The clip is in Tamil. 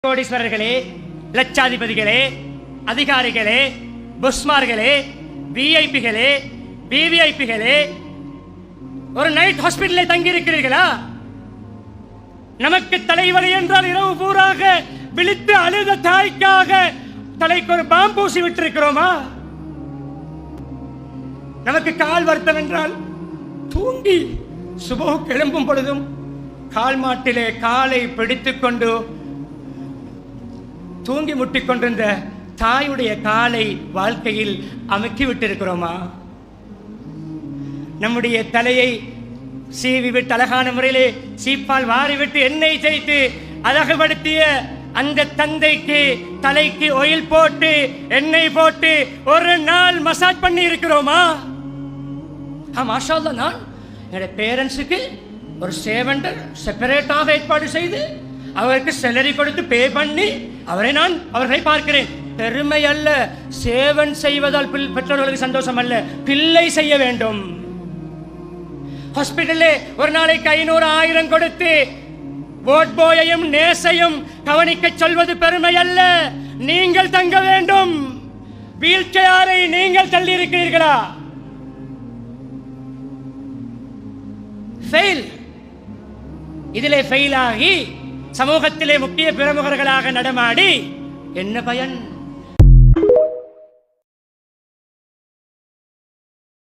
கோடீஸ்வரர்களே, லட்சாதிபதிகளே, அதிகாரிகளே, புஸ்மார்களே, விஐபிகளே, விவிஐபிகளே, ஒரு நைட் ஹாஸ்பிட்டலில் தங்கி இருக்கிறீர்களா? நமக்கு தலைவலி என்றால் இரவு பூராக விழித்து அழுத தாய்க்காக தலைக்கு ஒரு பாம்பூசி விட்டிருக்கிறோமா? நமக்கு கால் வருத்தம் என்றால் தூங்கி சுபோ கிளம்பும் பொழுதும் கால் மாட்டிலே காலை பிடித்துக் கொண்டு தூங்கி முட்டிக் கொண்டிருந்த தாயுடைய காலை வாழ்க்கையில் அமுக்கி விட்டிருக்கிறோமா? நம்முடைய தலையை சீவி விட்டு அழகான முறையிலே சீப்பால் வாரிவிட்டு எண்ணெய் தேய்த்து அழகுபடுத்திய அந்த தந்தைக்கு தலைக்கு ஆயில் போட்டு எண்ணெய் போட்டு ஒரு நாள் மசாஜ் பண்ணி இருக்கிறோமா? மாஷா அல்லாஹ், நான் என்னுடைய பேரண்ட்ஸுக்கு ஒரு சேவண்டர் செப்பரேட்டாக ஏற்பாடு செய்து அவருக்கு சேலரி கொடுத்து பே பண்ணி அவர்களை பார்க்கிறேன். பெருமை அல்ல, சேவன் செய்வதால் பெற்றோர்களுக்கு சந்தோஷம் அல்ல, பிள்ளை செய்ய வேண்டும். ஹாஸ்பிட்டலே ஒரு நாளைக்கு 500-1000 கொடுத்து போட் போயையும் நேசையும் கவனிக்க சொல்வது பெருமை அல்ல. நீங்கள் தங்க வேண்டும். வீல் சேரை நீங்கள் தள்ளி இருக்கிறீர்களா? ஃபெயில். இதிலே ஃபெயில் ஆகி சமூகத்திலே முக்கிய பிரமுகர்களாக நடமாடி என்ன பயன்?